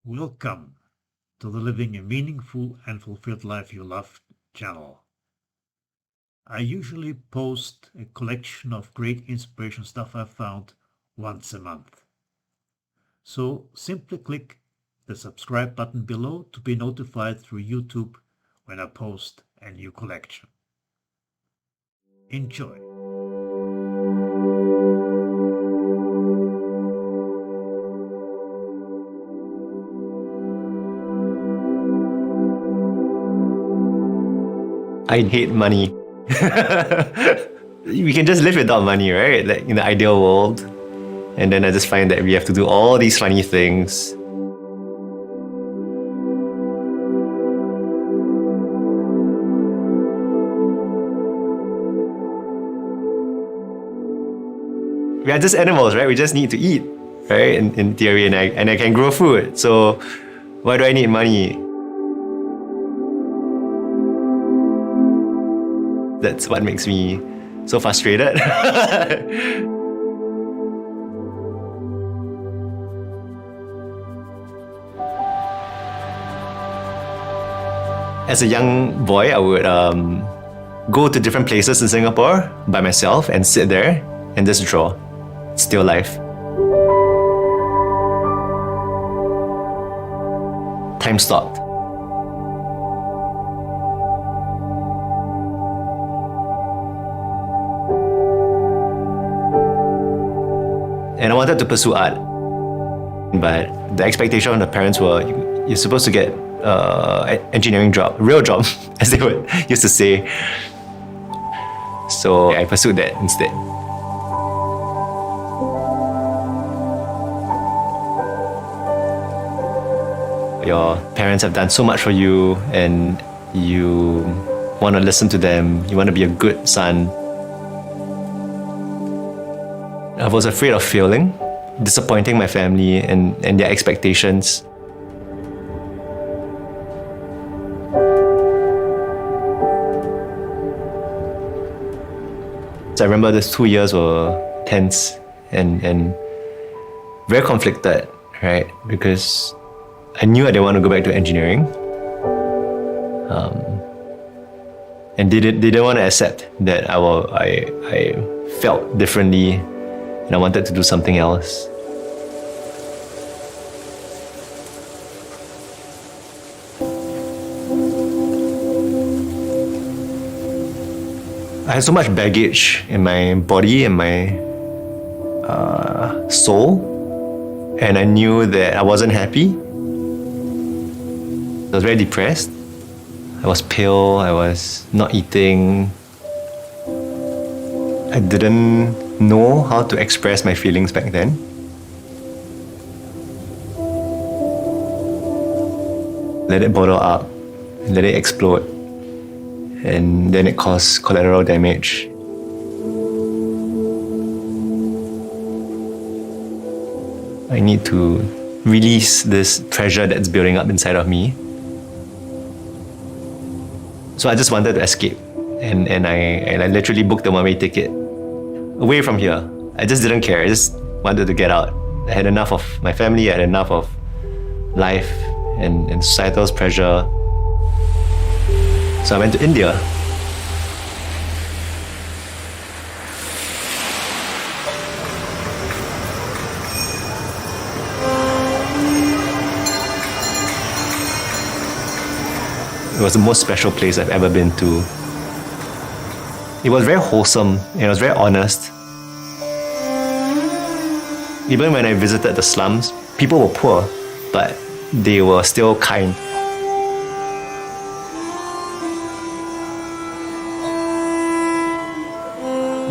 Welcome to the Living a Meaningful and Fulfilled Life You Love channel. I usually post a collection of great inspiration stuff I've found once a month. So simply click the subscribe button below to be notified through YouTube when I post a new collection. Enjoy. I hate money. We can just live without money, right? Like in the ideal world. And then I just find that we have to do all these funny things. We are just animals, right? We just need to eat, right? In theory, and I can grow food. So why do I need money? That's what makes me so frustrated. As a young boy, I would go to different places in Singapore by myself and sit there and just draw. Still life. Time stopped. And I wanted to pursue art. But the expectation of the parents were, you're supposed to get an engineering job, a real job, as they would used to say. So I pursued that instead. Your parents have done so much for you and you want to listen to them, you want to be a good son. I was afraid of failing, disappointing my family and their expectations. So I remember these 2 years were tense and very conflicted, right? Because I knew I didn't want to go back to engineering. And they didn't want to accept that I felt differently and I wanted to do something else. I had so much baggage in my body and my soul, and I knew that I wasn't happy. I was very depressed. I was pale, I was not eating. I didn't know how to express my feelings back then. Let it bottle up, let it explode, and then it caused collateral damage. I need to release this pressure that's building up inside of me. So I just wanted to escape, and I literally booked a one-way ticket away from here. I just didn't care. I just wanted to get out. I had enough of my family. I had enough of life and societal's pressure. So I went to India. It was the most special place I've ever been to. It was very wholesome and it was very honest. Even when I visited the slums, people were poor, but they were still kind.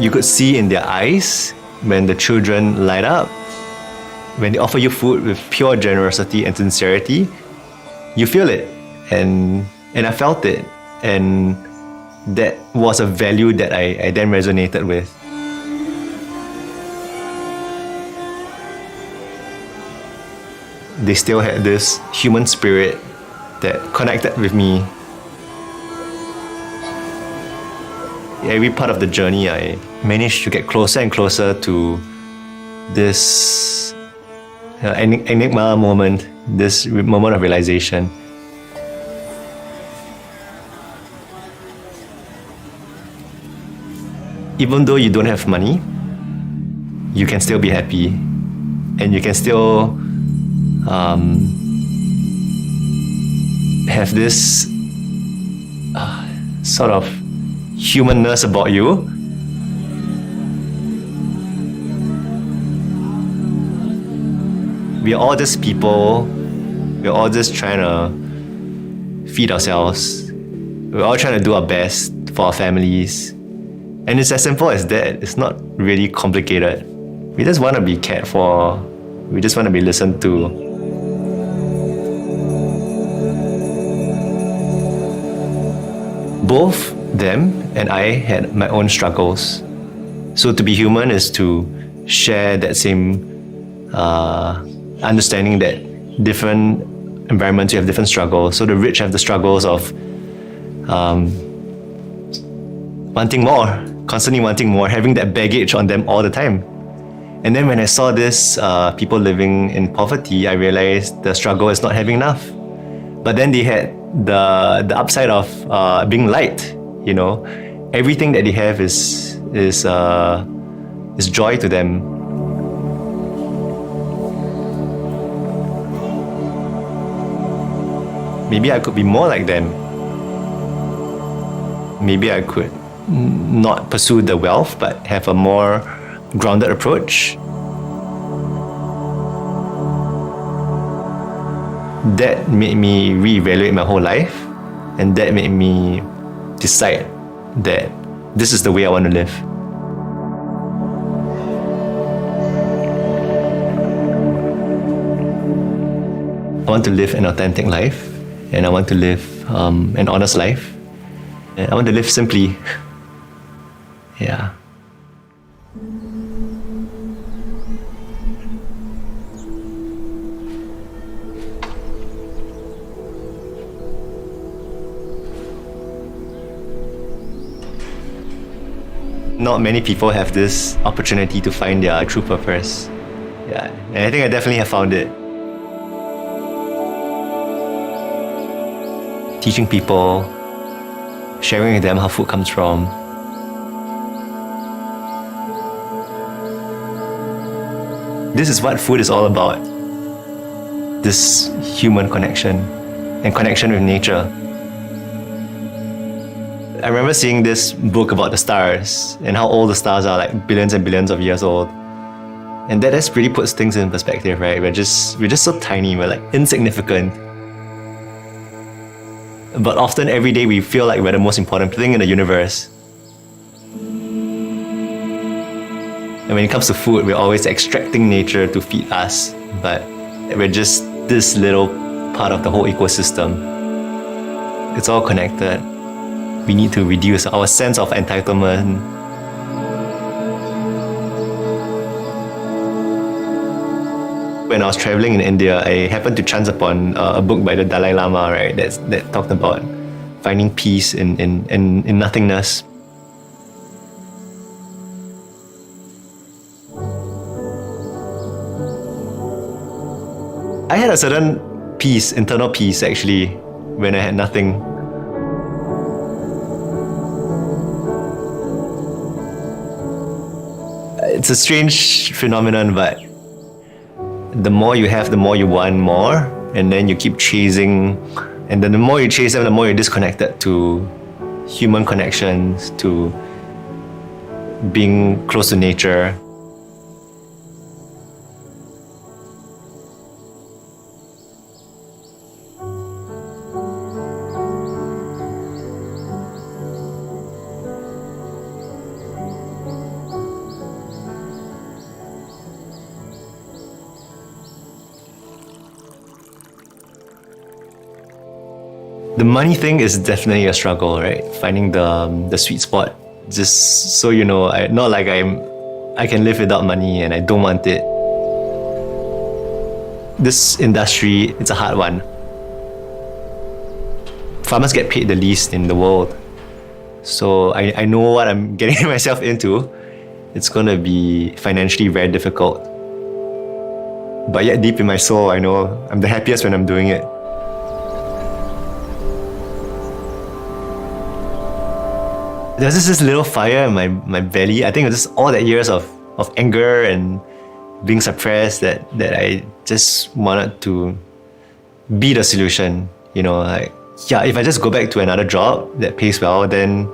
You could see in their eyes when the children light up, when they offer you food with pure generosity and sincerity, you feel it. And I felt it. And that was a value that I then resonated with. They still had this human spirit that connected with me. Every part of the journey, I managed to get closer and closer to this enigma moment, this moment of realization. Even though you don't have money, you can still be happy, and you can still have this sort of humanness about you. We are all just people. We're all just trying to feed ourselves. We're all trying to do our best for our families. And it's as simple as that. It's not really complicated. We just want to be cared for. We just want to be listened to. Both them and I had my own struggles. So to be human is to share that same understanding that different environments, you have different struggles. So the rich have the struggles of wanting more, constantly wanting more, having that baggage on them all the time. And then when I saw this, people living in poverty, I realized the struggle is not having enough. But then they had the upside of being light, you know. Everything that they have is joy to them. Maybe I could be more like them. Maybe I could not pursue the wealth, but have a more grounded approach. That made me reevaluate my whole life, and that made me decide that this is the way I want to live. I want to live an authentic life, and I want to live an honest life. And I want to live simply. Yeah. Not many people have this opportunity to find their true purpose. Yeah, and I think I definitely have found it. Teaching people, sharing with them how food comes from. This is what food is all about. This human connection and connection with nature. I remember seeing this book about the stars and how old the stars are, like billions and billions of years old. And that just really puts things in perspective, right? We're just so tiny, we're like insignificant. But often every day we feel like we're the most important thing in the universe. And when it comes to food, we're always extracting nature to feed us, but we're just this little part of the whole ecosystem. It's all connected. We need to reduce our sense of entitlement. When I was traveling in India, I happened to chance upon a book by the Dalai Lama, right? That talked about finding peace in nothingness. I had a certain peace, internal peace actually, when I had nothing. It's a strange phenomenon, but the more you have, the more you want more, and then you keep chasing, and then the more you chase them, the more you're disconnected to human connections, to being close to nature. The money thing is definitely a struggle, right? Finding the sweet spot. Just so you know, not like I can live without money and I don't want it. This industry, it's a hard one. Farmers get paid the least in the world. So I know what I'm getting myself into. It's gonna be financially very difficult. But yet deep in my soul, I know I'm the happiest when I'm doing it. There's this little fire in my belly. I think it's just all that years of anger and being suppressed that I just wanted to be the solution. You know, like, yeah, if I just go back to another job that pays well, then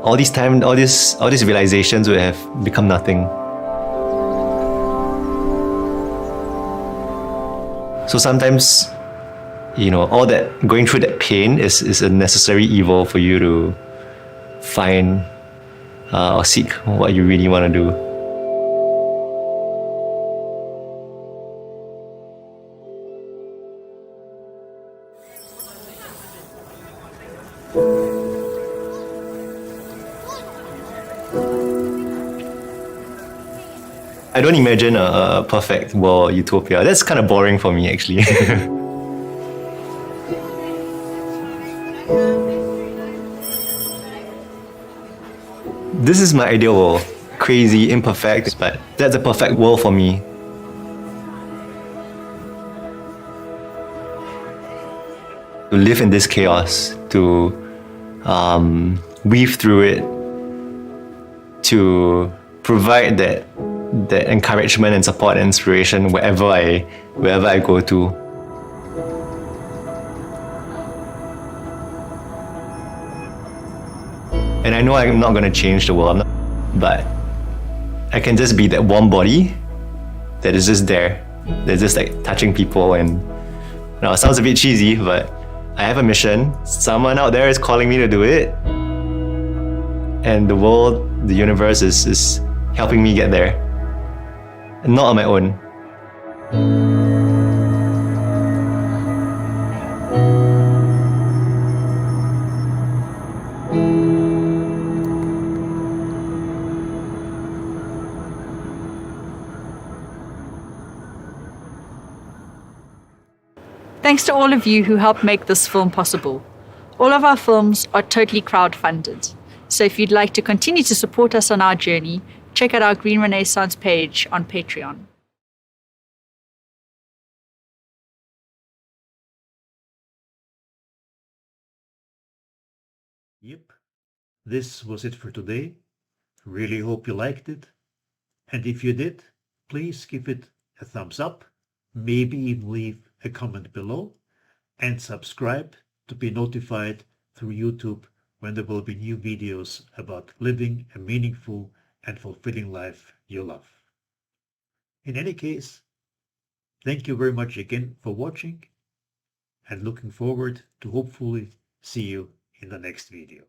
all these realizations would have become nothing. So sometimes, you know, all that going through that pain is a necessary evil for you to find or seek what you really want to do. I don't imagine a perfect world utopia. That's kind of boring for me, actually. This is my ideal world. Crazy, imperfect, but that's a perfect world for me. To live in this chaos, to weave through it, to provide that encouragement and support and inspiration wherever I go to. And I know I'm not going to change the world, but I can just be that warm body that is just there, that's just like touching people. And now it sounds a bit cheesy, but I have a mission. Someone out there is calling me to do it, and the world, the universe is helping me get there, not on my own. Thanks to all of you who helped make this film possible. All of our films are totally crowdfunded. So if you'd like to continue to support us on our journey, check out our Green Renaissance page on Patreon. Yep, this was it for today. Really hope you liked it. And if you did, please give it a thumbs up, maybe even leave a comment below, and subscribe to be notified through YouTube when there will be new videos about living a meaningful and fulfilling life you love. In any case, thank you very much again for watching, and looking forward to hopefully see you in the next video.